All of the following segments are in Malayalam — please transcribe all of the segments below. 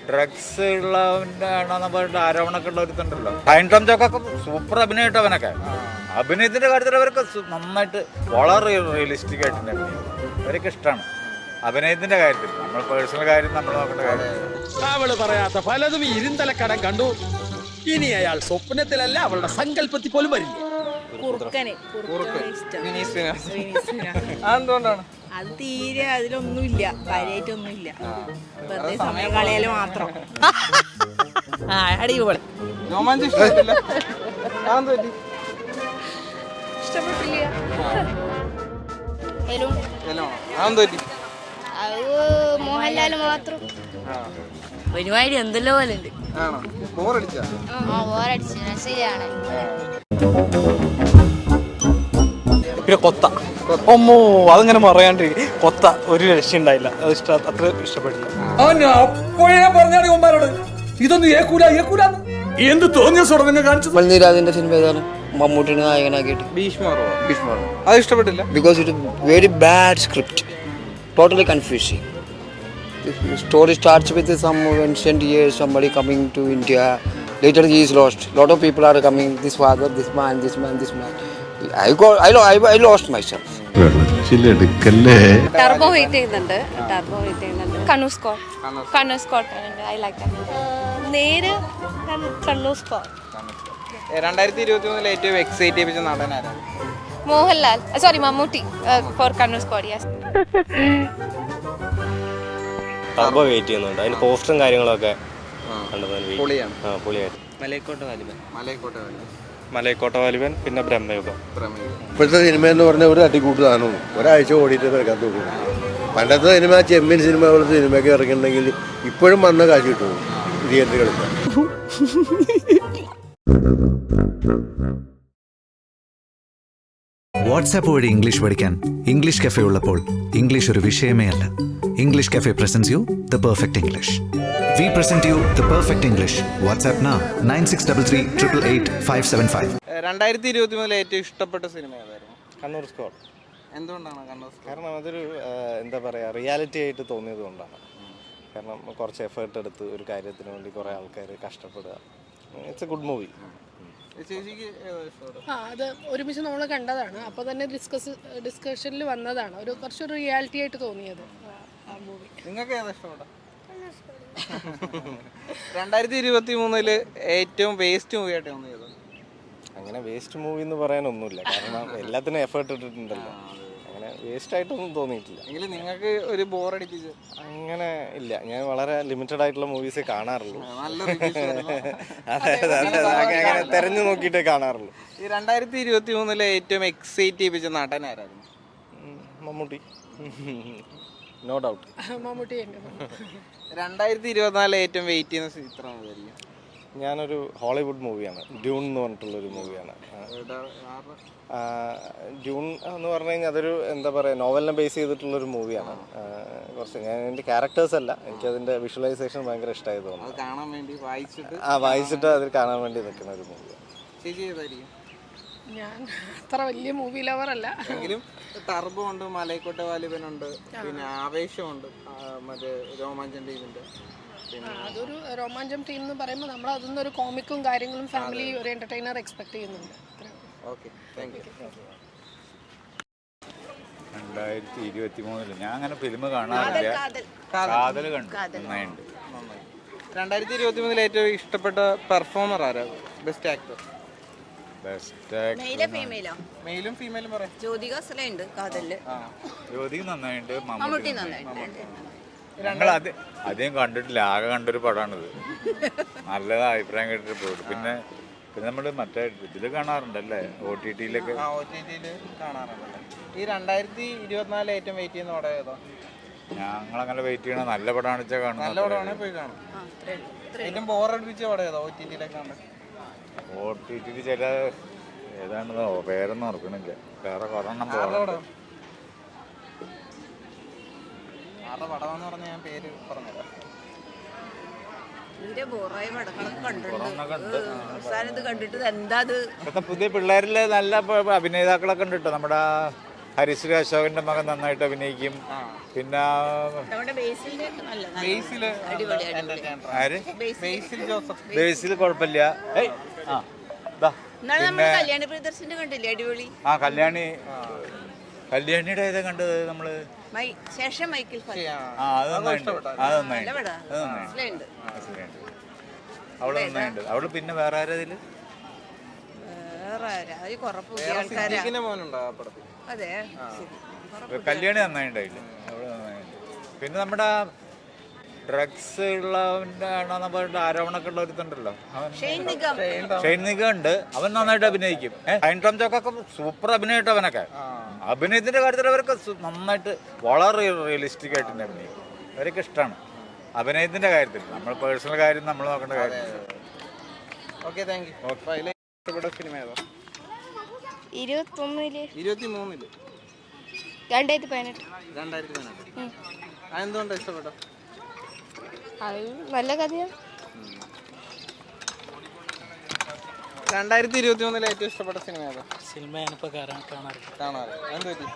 ഡ്രഗ്സ് ഉള്ളവൻ്റെ പറഞ്ഞിട്ട് ആരോപണമൊക്കെ ഉള്ള ഒരുത്തുണ്ടല്ലോ. ടൈം ടോം ജോക്കൊക്കെ സൂപ്പർ അഭിനയിട്ടോ. അവനൊക്കെ അഭിനയത്തിന്റെ കാര്യത്തിൽ അവരൊക്കെ നന്നായിട്ട് വളരെ റിയലിസ്റ്റിക് ആയിട്ടുണ്ട് അഭിനയം. അവരൊക്കെ ഇഷ്ടമാണ് അഭിനയത്തിന്റെ കാര്യത്തിൽ. നമ്മൾ പേഴ്സണൽ കാര്യം നമ്മൾ നോക്കേണ്ട കാര്യം. അവള് പറയാത്ത പലതും ഇരുന്തലക്കടം കണ്ടു. ഇനി അയാൾ സ്വപ്നത്തിലല്ല അവളുടെ സങ്കല്പത്തിൽ പോലും വരില്ല. അതെന്തുകൊണ്ടാണ്? അത് തീരെ അതിലൊന്നുമില്ല, കാര്യമായിട്ടൊന്നുമില്ല, വെറുതെ സമയം കളയല് മാത്രം. അടിപൊളി. രോമാഞ്ചം ഇഷ്ടപ്പെട്ടില്ല? ഇഷ്ടപ്പെട്ടില്ല. മോഹൻലാല് മാത്രം ഒരുമാതിരി എന്തെല്ലോ പോലെ ഉണ്ട്. പിന്നെ കൊത്ത ഒമ്മോ അതിങ്ങനെ പറയാണ്ട് കൊത്ത ഒരു രക്ഷയുണ്ടായില്ല. അത് അത്ര ഇഷ്ടപ്പെട്ടില്ല. ഇതൊന്നും എന്ത് തോന്നിയ മൽനീരാജിന്റെ സിനിമ ഏതാണ്? മമ്മൂട്ടിനെ നായകനാക്കിയിട്ട് ഭീഷ്മറോ? അത് ഇഷ്ടപ്പെട്ടില്ല. Because it very bad script, totally confusing. Story starts with some ancient years, somebody coming to India. Later he is lost. Lot of people are coming. This father, this man. I lost myself. Turbo wait ചെയ്യുന്നുണ്ട്. Kannur Squad I like that. നേര് കണ്ണൂർ സ്കോട്ട്. 2023 ഏറ്റവും എക്സൈറ്റ് ചെയ്യിപ്പിച്ച നടൻ ആരാണ്? Mohanlal, sorry Mammootty for Kannur Squad. Yes. Turbo wait ചെയ്യുന്നുണ്ട്. അതിന് പോസ്റ്ററും കാര്യങ്ങളൊക്കെ മലയക്കോട്ട വാലിബൻ, പിന്നെ ബ്രഹ്മയുഗം. ഇപ്പോഴത്തെ സിനിമ എന്ന് പറഞ്ഞാൽ ഒരു തട്ടിക്കൂട്ട് സാധനവും ഒരാഴ്ച ഓടിയിട്ട് ഇറക്കാൻ തോന്നും. പണ്ടത്തെ സിനിമ ചെമ്മീൻ സിനിമ പോലത്തെ സിനിമയൊക്കെ ഇറങ്ങിയിട്ടുണ്ടെങ്കിൽ ഇപ്പോഴും വന്ന കാശ് കിട്ടും തിയേറ്ററുകളിൽ. വാട്സാപ്പ് വഴി ഇംഗ്ലീഷ് പഠിക്കാൻ ഇംഗ്ലീഷ് കഫേ ഉള്ളപ്പോൾ ഇംഗ്ലീഷ് ഒരു വിഷയമേ അല്ല. English cafe presents you the perfect English. We present you the perfect English. WhatsApp now 9633888575. 2023 ഏറ്റവും ഇഷ്ടപ്പെട്ട സിനിമ ഏതായിരുന്നു? കണ്ണൂർ സ്കോട്ട്. എന്തുകൊണ്ടാണ് കണ്ണൂർ സ്കോട്ട്? കാരണം അതൊരു എന്താ പറയുക, റിയാലിറ്റി ആയിട്ട് തോന്നിയത് കൊണ്ടാണ്. കാരണം കുറച്ച് എഫേർട്ട് എടുത്ത് ഒരു കാര്യത്തിന് വേണ്ടി കുറേ ആൾക്കാർ കഷ്ടപ്പെടുക. It's a good movie. അത് ഒരുമിച്ച് നമ്മൾ കണ്ടതാണ്. അപ്പോൾ തന്നെ ഡിസ്കഷനിൽ വന്നതാണ്. കുറച്ചൊരു റിയാലിറ്റി ആയിട്ട് തോന്നിയത് ആ മൂവി. നിങ്ങൾക്ക് ഏതാ ഇഷ്ടപ്പെട്ട? 2023 ഏറ്റവും വേസ്റ്റ് മൂവി ആയിട്ട് തോന്നിയത്? അങ്ങനെ വേസ്റ്റ് മൂവി എന്ന് പറയാനൊന്നുമില്ല. കാരണം എല്ലാത്തിനും എഫേർട്ട് ഇട്ടിട്ടുണ്ടല്ലോ. അങ്ങനെ വേസ്റ്റ് ആയിട്ടൊന്നും തോന്നിയിട്ടില്ല. എങ്കിലും നിങ്ങൾക്ക് ഒരു ബോറടിപ്പിച്ച്? അങ്ങനെ ഇല്ല. ഞാൻ വളരെ ലിമിറ്റഡ് ആയിട്ടുള്ള മൂവീസേ കാണാറുള്ളൂ. നല്ല അങ്ങനെ തെരഞ്ഞു നോക്കിയിട്ടേ കാണാറുള്ളൂ. ഈ 2023 ഏറ്റവും എക്സൈറ്റ് ചെയ്യിപ്പിച്ച നടൻ ആരായിരുന്നു? Mammootty, no doubt. മമ്മൂട്ടി. 2024 ഏറ്റവും വെയിറ്റ് ചെയ്യുന്ന ചിത്രം ഏതായിരിക്കും? ഞാനൊരു ഹോളിവുഡ് മൂവിയാണ്, ഡ്യൂൺ എന്ന് പറഞ്ഞിട്ടുള്ളൊരു മൂവിയാണ്. ഡ്യൂൺ എന്ന് പറഞ്ഞു കഴിഞ്ഞാൽ അതൊരു എന്താ പറയുക, നോവലിനെ ബേസ് ചെയ്തിട്ടുള്ളൊരു മൂവിയാണ്. കുറച്ച് ഞാൻ എൻ്റെ ക്യാരക്ടേഴ്സ് അല്ല, എനിക്കതിൻ്റെ വിഷ്വലൈസേഷൻ ഭയങ്കര ഇഷ്ടമായത് തോന്നുന്നു. വായിച്ചിട്ട് അതിൽ കാണാൻ വേണ്ടി നിൽക്കുന്ന ഒരു മൂവിയാണ്. ഞാൻ അത്ര വലിയ മൂവി ലവർ അല്ല. എങ്കിലും ടർബോ ഉണ്ട്, മലയക്കോട്ട വാലിബനുണ്ട്, പിന്നെ ആവേശമുണ്ട്, മറ്റേ രോമാഞ്ചം ടീമിൻ്റെ. അതൊരു രോമാഞ്ചം ടീം എന്ന് പറയുമ്പോൾ നമ്മൾ അതിൽ ഒരു കോമിക്കും കാര്യങ്ങളും ഫാമിലി ഒരു എന്റർടൈനർ എക്സ്പെക്ട് ചെയ്യുന്നുണ്ട്. Okay, thank you. 2023 ഞാൻ അങ്ങനെ ഫിലിം കാണാറില്ല. കാതൽ കണ്ടു, നന്നായിട്ടുണ്ട്. 2023 ഏറ്റവും ഇഷ്ടപ്പെട്ട പെർഫോമർ ആരാ? Best actor? മെയിലും ഫീമെയിലും പറയാം. ജ്യോതിക ഉണ്ട് കാതലില്. ജ്യോതിക നന്നായിട്ടുണ്ട്, മമ്മൂട്ടി നന്നായിട്ടുണ്ട്. ഞങ്ങൾ അധികം കണ്ടിട്ടില്ല, ആകെ കണ്ടൊരു പടമാണിത്. നല്ല അഭിപ്രായം കേട്ടിട്ട് പോയിട്ട്. പിന്നെ നമ്മൾ മറ്റേ ഇതിൽ കാണാറുണ്ടല്ലേ, OTT-യിൽ കാണാറുണ്ടല്ലേ. ഈ 2024 ഏറ്റവും വെയിറ്റ് ചെയ്യുന്ന പടം ഏതാ? ഞങ്ങളങ്ങനെ വെയിറ്റ് ചെയ്യണം. നല്ല പടമാണ് വെച്ചാൽ കാണും. നല്ല പടമാണെങ്കിൽ പോയി കാണും. ഏറ്റവും ബോറടിപ്പിച്ച പടം ഏതാ OTT-യിലൊക്കെ കണ്ടത്? OTT-യിൽ ചില ഏതാണെന്നോ പേരൊന്നും ഓർക്കണില്ല. വേറെ കൊറോണം പടമെന്ന് പറഞ്ഞാൽ ഞാൻ പേര് പറഞ്ഞുതരാം. പുതിയ പിള്ളേരിലെ നല്ല അഭിനേതാക്കളൊക്കെ ഉണ്ട് കേട്ടോ. നമ്മുടെ ഹരിശ്രീ അശോകന്റെ മകൻ നന്നായിട്ട് അഭിനയിക്കും. പിന്നെ നമ്മുടെ ബേസിലിന്റെ നല്ലതാണ്. ബേസില് അടിപൊളി. ആര് ബേസിൽ ജോസഫ് ബേസിൽ കുഴപ്പമില്ല. ഏയ് ആ ഇതാ ഇന്നാള് നമ്മള് കല്യാണി പ്രിയദർശന്റെ കണ്ടില്ലേ? അടിപൊളി. ആ കല്യാണിയുടെ ഏതാ കണ്ടത് നമ്മള്? ശേഷം മൈക്കിൾ ഫാത്തിമ. ആ അത് നന്നായിട്ടുണ്ട്. അത് നന്നായിട്ടുണ്ട്. മനസ്സിലായിട്ടുണ്ട്. അവള് നന്നായിട്ടുണ്ട്. അവള് പിന്നെ വേറെ ആരാ ഇതില്? വേറെ ആരാ? അത് കുറെ പുതിയ ആൾക്കാരാ. സിദ്ദീഖിന്റെ മോനുണ്ടോ ആ പടത്തിൽ? അതെ. കല്യാണി നന്നായിണ്ടായില്ല. അവള് നന്നായിട്ടുണ്ട്. പിന്നെ നമ്മുടെ ഡ്രഗ്സ് ഉള്ളവന്റെ ആണോന്ന് പറഞ്ഞിട്ട് ആരോപണമൊക്കെ ഉള്ള ഒരുത്തുണ്ടല്ലോ, ഷെയ്ൻ നിഗം ഉണ്ട്. അവൻ നന്നായിട്ട് അഭിനയിക്കും. ടൈം ടോംചൊക്കെ സൂപ്പർ അഭിനയിട്ടോ അവനൊക്കെ. അഭിനയത്തിന്റെ കാര്യത്തിൽ അവരൊക്കെ നന്നായിട്ട് വളരെ റിയലിസ്റ്റിക് ആയിട്ട് തന്നെ അഭിനയിക്കും. അവരൊക്കെ ഇഷ്ടമാണ് അഭിനയത്തിന്റെ കാര്യത്തിൽ. നമ്മൾ പേഴ്സണൽ കാര്യം നമ്മൾ നോക്കേണ്ട കാര്യം. Okay, thank you. ഇഷ്ടപ്പെട്ട സിനിമ ഏതാ? 23 2018 അതെന്തുകൊണ്ടാണ് ഇഷ്ടപ്പെട്ട? അത് നല്ല കഥയാണ്. 2023 ഏറ്റവും ഇഷ്ടപ്പെട്ട സിനിമ ഏതാ? സിനിമ ഞാനിപ്പോൾ കാണാറില്ല. എന്ത് പറ്റി?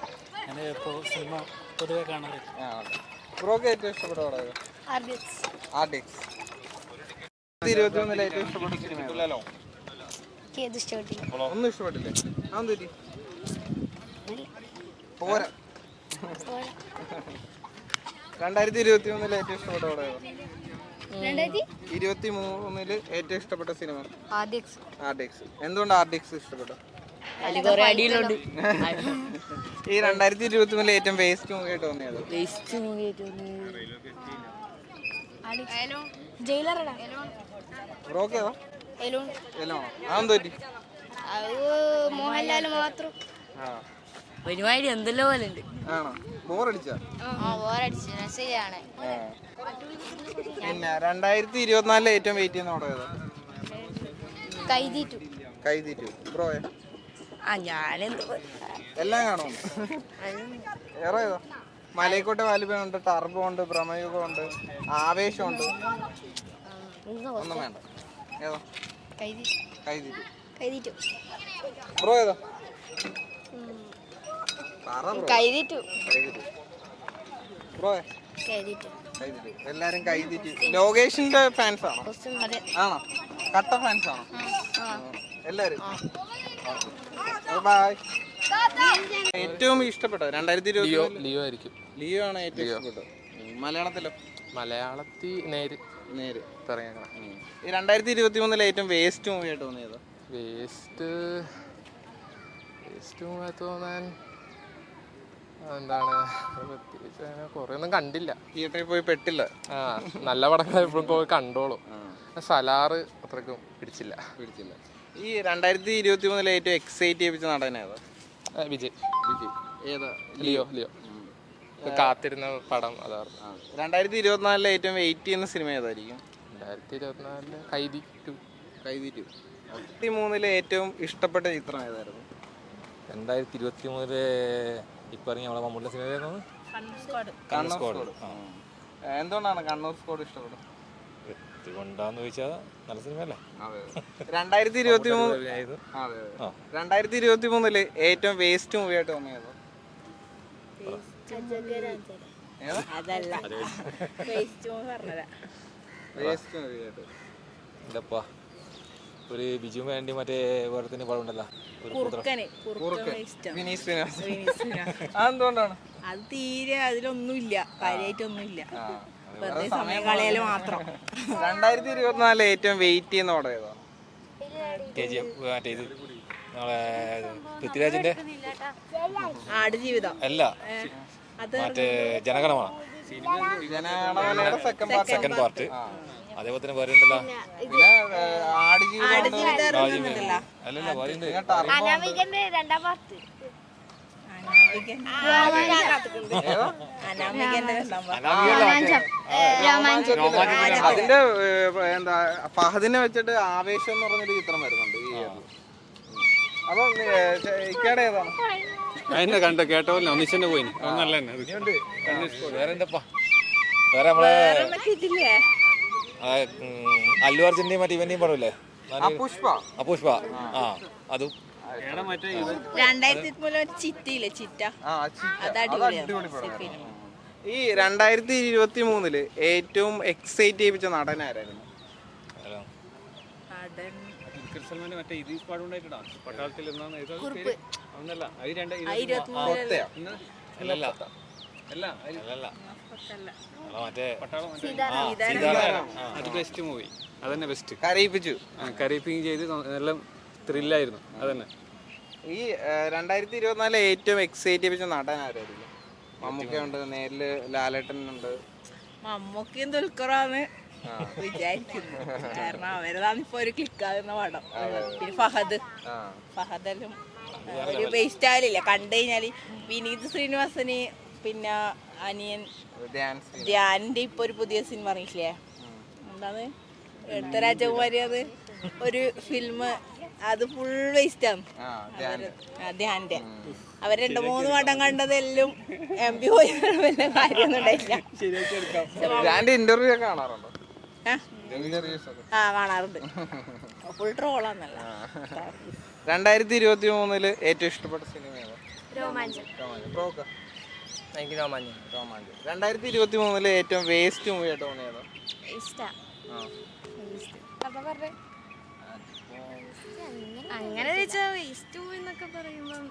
ഞാൻ ഇപ്പോൾ സിനിമ പൊതുവെ കാണാറില്ല. ബ്രോക്ക് ഏറ്റവും ഇഷ്ടപ്പെട്ട പടം ഏതാ? ആർഡിക്സ്. 2023 ഏറ്റവും ഇഷ്ടപ്പെട്ട സിനിമ ഏതാ? ഒന്നും ഇഷ്ടപ്പെട്ടില്ലേ? അതെന്ത് പറ്റി? പോരാ. 2023 ഏറ്റവും ഇഷ്ടപ്പെട്ട പടം ഏതാ? 2023 ഏറ്റവും ഇഷ്ടപ്പെട്ട സിനിമ ആർഡിക്സ്. എന്തുകൊണ്ട് ആർഡിക്സ് ഇഷ്ടപ്പെട്ടു? ഈ 2023 ഏറ്റവും വേസ്റ്റ് മൂവി ആയിട്ട് തോന്നിയത്? ബ്രോക്ക് ഏതാ? എലോണോ? അതെന്ത് പറ്റി? മോഹൻലാൽ മാത്രം പരിപാടി എന്തെല്ലോ പോലെ ഉണ്ട്. ആണോ? ബോറടിച്ചാ? പിന്നെ 2024 ഏറ്റവും വെയിറ്റ് ചെയ്യുന്ന പടം ഏതാ? കൈതി 2. ബ്രോയെ? എല്ലാം കാണുമോ? വേറെ ഏതാ? മലൈക്കോട്ടെ വാലിബനുണ്ട്, ടർബോ ഉണ്ട്, ഭ്രമയുഗം ഉണ്ട്, ആവേശമുണ്ട്. ഒന്നും വേണ്ട. ഏതാ? കൈതി 2. ബ്രോ ഏതാ? ബ്രോയെ? എല്ലാരും കൈതി 2. ലോകേഷിന്റെ ഫാൻസ് ആണോ? ആണോ? കട്ട ഫാൻസ് ആണോ എല്ലാരും? ബൈ. ഏറ്റവും ഇഷ്ടപ്പെട്ടത് 2020 ലിയോ ആയിരിക്കും. ലിയോ ആണ് ഏറ്റവും ഇഷ്ടപ്പെട്ടത്. മലയാളത്തിലോ? മലയാളത്തിൽ നേര് പറയാം. ഈ 2023 ഏറ്റവും വേസ്റ്റ് മൂവി ആയിട്ട് തോന്നിയത്? വേസ്റ്റ് മൂവി തോന്നാൻ എന്താണ്, പ്രത്യേകിച്ച് അങ്ങനെ കുറേ ഒന്നും കണ്ടില്ല. തിയേറ്ററിൽ പോയി പെട്ടില്ല. നല്ല പടങ്ങൾ എപ്പോഴും പോയി കണ്ടോളൂ. സലാറ് അത്രക്കും പിടിച്ചില്ല. ഈ 2023 ഏറ്റവും എക്സൈറ്റ് ചെയ്യിപ്പിച്ച നടൻ ഏതാ? വിജയ്. ഏതാ? ലിയോ കാത്തിരുന്ന പടം അതാണ്. 2024 ഏറ്റവും വെയിറ്റ് ചെയ്യുന്ന സിനിമ ഏതായിരിക്കും? 2024 കൈതി 2. 2023 ഏറ്റവും ഇഷ്ടപ്പെട്ട ചിത്രം ഏതായിരുന്നു? 2023 ഇപ്പൊ ഇറങ്ങിയ നമ്മളെ മമ്മൂട്ടിയുടെ സിനിമ ഏതായിരുന്നു? കണ്ണൂർ സ്ക്വാഡ്. എന്തുകൊണ്ടാണ് കണ്ണൂർ സ്ക്വാഡ് ഇഷ്ടപ്പെട്ടത്? എന്തുകൊണ്ടാന്ന് ചോദിച്ചാൽ നല്ല സിനിമയല്ലേ. 2023 ഏറ്റവും വേസ്റ്റ് മൂവി ആയിട്ട് തോന്നിയത്? ഇല്ലപ്പാ, ഒരു ബിജു വേണ്ടി മറ്റേ വേറെ പടം ഉണ്ടല്ലോ, അതെന്തുകൊണ്ടാണ്? അത് തീരെ അതിലൊന്നുമില്ല, കാര്യമായിട്ടൊന്നുമില്ല. വെറുതെ സമയം കളയല് മാത്രം. 2024 ഏറ്റവും വെയിറ്റ് ചെയ്യുന്ന പടം ഏതാ? പൃഥ്വിരാജിന്റെ ആടുജീവിതം അല്ല, മറ്റേ ജനഗണമന സെക്കൻഡ് പാർട്ട്. അതേപോലെ തന്നെ വേറെ ഉണ്ടല്ലോ, അല്ലല്ല വേറെ ഉണ്ട്. അതിന്റെ എന്താ ഫഹദിനെ വെച്ചിട്ട് ആവേശം എന്ന് പറഞ്ഞൊരു ചിത്രം വരുന്നുണ്ട്. അപ്പൊ ഇക്കടെ ഏതാണ്? അതിനെ കണ്ട കേട്ടോല്ലോ, ഒന്നിച്ചെന്നെ പോയി. വേറെ എന്തപ്പാ, വേറെ നമ്മളെ അല്ലു അർജുന്റെയും മറ്റേ ഇവന്റെയും പടമില്ലേ, പുഷ്പ. ആ അതും. 2003 ചിറ്റയില്ലേ, ചിറ്റ, അത് അടിപൊളിയാണ്. ഈ 2023 ഏറ്റവും എക്സൈറ്റ് ചെയ്യിപ്പിച്ച നടൻ ആരായിരുന്നു? അത് ബെസ്റ്റ് മൂവി, അതന്നെ ബെസ്റ്റ്. കരയിപ്പിച്ചു, കരീപ്പിംഗ് ചെയ്ത് നല്ല ത്രില്ലായിരുന്നു, അതന്നെ. ഈ 2024 ഏറ്റവും എക്സൈറ്റ് ചെയ്യിപ്പിച്ച നടൻ ആരായിരുന്നു? മമ്മൂക്കയുണ്ട്, നേരില് ലാലേട്ടനുണ്ട്. മമ്മൂക്കയും ദുൽഖറാണ് വിചാരിക്കുന്നു. കാരണം അവരതാണ് ഇപ്പൊ ഒരു ക്ലിക്കാകുന്ന പടം. പിന്നെ ഫഹദലും ഒരു ബേസ്റ്റ് ആയാലില്ല കണ്ടു കഴിഞ്ഞാല്. വിനീത് ശ്രീനിവാസന്, പിന്നെ അനിയൻ ധ്യാനിന്റെ ഇപ്പൊ ഒരു പുതിയ സിനിമ അറിയില്ലേ, എന്താണ് എടുത്ത രാജകുമാരി, അത് ഒരു ഫിലിം, അത് ഫുൾ വേസ്റ്റ് ആണ്. ധ്യാന്റെ അവർ 2-3 വട്ടം കണ്ടതെല്ലാം MP പോയി കാര്യമൊന്നും ഉണ്ടായില്ല. ഇന്റർവ്യൂ ഒക്കെ കാണാറുണ്ടോ? കാണാറുണ്ട്. ഫുൾ ട്രോളാന്നല്ല. 2023 ഏറ്റവും ഇഷ്ടപ്പെട്ട സിനിമ ഏതാ? രോമാഞ്ചം. എനിക്ക് രോമാഞ്ചം. 2023 ഏറ്റവും വേസ്റ്റ് മൂവി ആയിട്ട് തോന്നിയതോ? അങ്ങനെ ചോദിച്ചാ വേസ്റ്റ് മൂവി എന്നൊക്കെ പറയുമ്പം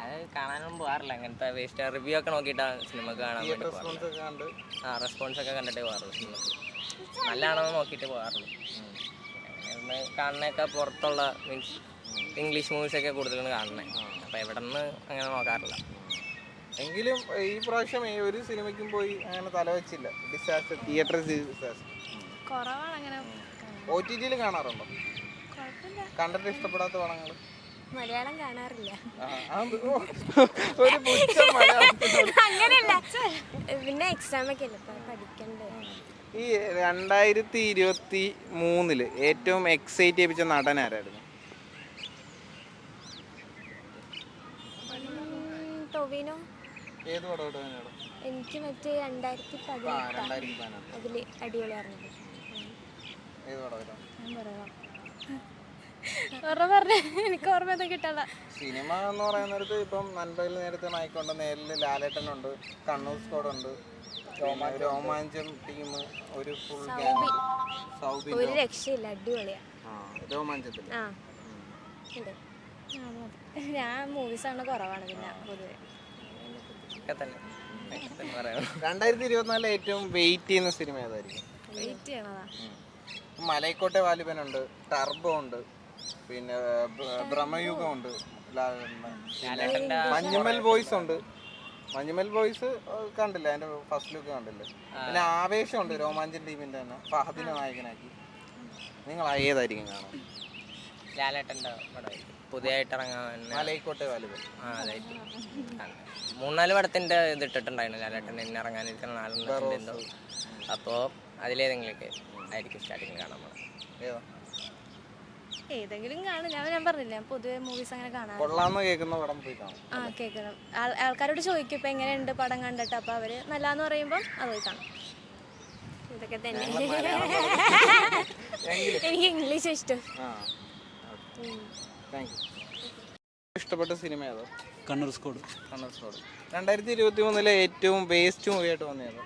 അത് കാണാനൊന്നും പോകാറില്ല. അങ്ങനത്തെ വേസ്റ്റ് റിവ്യൂ ഒക്കെ നോക്കിയിട്ടാണ് സിനിമക്ക് കാണാൻ വേണ്ടി റെസ്പോൺസ് ഒക്കെ കണ്ടിട്ടേ പോകാറുള്ളൂ. സിനിമക്ക് നല്ലതാണോ നോക്കിയിട്ട് പോകാറുള്ളൂ. കാണുന്നതൊക്കെ പുറത്തുള്ള മീൻസ് ഇംഗ്ലീഷ് മൂവീസൊക്കെ കൂടുതലാണ് കാണുന്നത്. അപ്പോൾ എവിടെ നിന്ന് അങ്ങനെ നോക്കാറില്ല. എങ്കിലും ഈ പ്രാവശ്യം ഒരു സിനിമയ്ക്കും പോയി അങ്ങനെ തലവെച്ചില്ല. ഡിസാസ്റ്റർ, തിയേറ്റർ ഡിസാസ്റ്റർ കുറവാണ്. അങ്ങനെ OTT കാണാറുണ്ടോ? കണ്ടിട്ട് ഇഷ്ടപ്പെടാത്ത പടങ്ങൾ? മലയാളം കാണാറില്ല. അങ്ങനെയല്ല, പിന്നെ എക്സാം ഒക്കെ അല്ലേ പഠിക്കണ്ടേ. ഈ 2023 ഏറ്റവും എക്സൈറ്റ് ചെയ്യിപ്പിച്ച നടൻ ആരായിരുന്നു? ടൊവിനോ. ഏത് പടം? എനിക്ക് മറ്റേ 2018 അതില് അടിപൊളിയായിരുന്നു. എനിക്ക് ഓർമ്മയൊന്നും കിട്ടാ. സിനിമ എന്ന് പറയുന്നിടത്ത് ഇപ്പം നൻപകൽ നേരത്തെ നായിക്കൊണ്ട്, നേരില് ലാലേട്ടനുണ്ട്, കണ്ണൂർ സ്ക്വാഡ് ഉണ്ട്, രോമാഞ്ചം ടീം, ഒരു ഫുൾ ഒരു രക്ഷയില്ല, അടിപൊളിയാ രോമാഞ്ചത്തിൽ. ഞാൻ മൂവീസ് ആണ് കുറവാണ് പിന്നെ പൊതുവെ. 2024 ഏറ്റവും വെയിറ്റ് ചെയ്യുന്ന സിനിമ ഏതായിരിക്കും? വെയിറ്റ് ചെയ്യണതാ. മലൈക്കോട്ടെ വാലിബനുണ്ട്, ടർബോ ഉണ്ട്, പിന്നെ ബ്രഹ്മയുഗം ഉണ്ട്, മഞ്ഞുമൽ ബോയ്സ് ഉണ്ട്. മഞ്ഞുമൽ ബോയ്സ് കണ്ടില്ല, അതിന്റെ ഫസ്റ്റ് ലുക്ക് കണ്ടില്ലേ? പിന്നെ ആവേശമുണ്ട്, രോമാഞ്ചൻ ടീമിന്റെ തന്നെ, ഫഹദിനെ നായകനാക്കി. നിങ്ങൾ ഏതായിരിക്കും കാണാൻ? ലാലേട്ടൻ്റെ പടമായിരിക്കും പുതിയതായിട്ട് ഇറങ്ങാൻ. മലൈക്കോട്ടെ വാലിബൻ. അതായിരിക്കും. 3-4 പടത്തിൻ്റെ ഇത് ഇട്ടിട്ടുണ്ടായിരുന്നു ലാലേട്ടൻ ഇന്ന് ഇറങ്ങാനിരിക്കുന്ന 4 എന്തോ. അപ്പോൾ അതിലേതെങ്കിലുമൊക്കെ ആയിരിക്കും സ്റ്റാർട്ടിങ് കാണാൻ പോകണം. ഏതെങ്കിലും കാണും. ഞാൻ പറഞ്ഞില്ല, ഞാൻ പൊതുവെ മൂവീസ് അങ്ങനെ കാണാം. കൊള്ളാന്ന് കേൾക്കുന്ന പടം പോയി കാണും. കേൾക്കണം. ആൾക്കാരോട് ചോദിക്കും ഇപ്പം എങ്ങനെയുണ്ട് പടം കണ്ടിട്ട്. അപ്പോൾ അവർ നല്ലതെന്ന് പറയുമ്പോൾ അത് പോയി കാണും. ഇതൊക്കെ തന്നെ. എനിക്ക് ഇംഗ്ലീഷ് ഇഷ്ടം. ഇഷ്ടപ്പെട്ട സിനിമ ഏതോ? കണ്ണൂർ സ്ക്വാഡ്. 2023 ഏറ്റവും വേസ്റ്റ് മൂവി ആയിട്ട് തോന്നിയത്?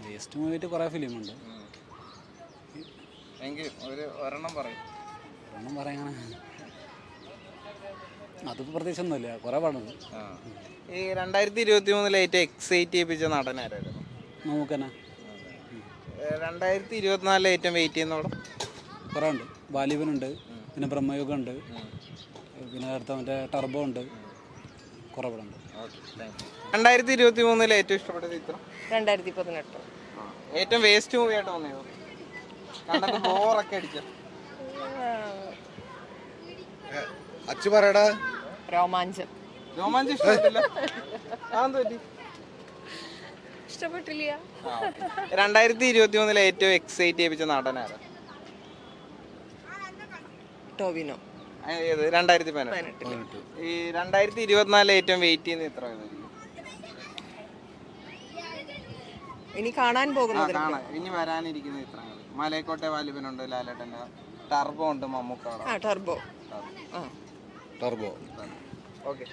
വേസ്റ്റ് മൂവിയായിട്ട് കുറേ ഫിലിമുണ്ട്. എങ്കിലും ഒരെണ്ണം പറയും. ഒരെണ്ണം പറയാൻ അതിപ്പോൾ പ്രത്യേകിച്ചൊന്നുമില്ല, കുറേ പടമുണ്ട്. ഈ 2023 ഏറ്റവും എക്സൈറ്റ് ചെയ്യിപ്പിച്ച നടൻ ആരായിരുന്നു? നമുക്കെന്നാ 2024 ഏറ്റവും വെയിറ്റ് ചെയ്യുന്ന പടം കുറേ ഉണ്ട്. വാലിബനുണ്ട്, പിന്നെ ബ്രഹ്മയുഗം ഉണ്ട്, പിന്നെ അടുത്ത മറ്റേ ടർബോ ഉണ്ട്, കുറേ പടമുണ്ട്. 2023 ഏറ്റവും ഇഷ്ടപ്പെട്ട ചിത്രം? 2018. ഏറ്റവും വേസ്റ്റ് മൂവി ആയിട്ട് തോന്നിയത്? കണ്ടിട്ട് ബോറൊക്കെ അടിച്ചു. അച്ചു പറയടാ. രോമാഞ്ചം. രോമാഞ്ചം ഇഷ്ടപ്പെട്ടില്ല? ഇഷ്ടപ്പെട്ടില്ല. 2023 ഏറ്റവും എക്സൈറ്റ് ചെയ്യിപ്പിച്ച നടൻ ആരാ? ടൊവിനോ. ഏത്? 2018. ഈ 2024 ഏറ്റവും വെയിറ്റ് ചെയ്യുന്ന ചിത്രം ഏതായിരിക്കും? ഇനി കാണാൻ പോകുന്നത്, ഇനി വരാനിരിക്കുന്ന ചിത്രങ്ങൾ? മലൈക്കോട്ടെ വാലിബനുണ്ട്, ലാലേട്ടൻ്റെ, ടർബോ ഉണ്ട്, മമ്മൂക്കാട്. ടർബോ. ടർബോ. ഓക്കെ.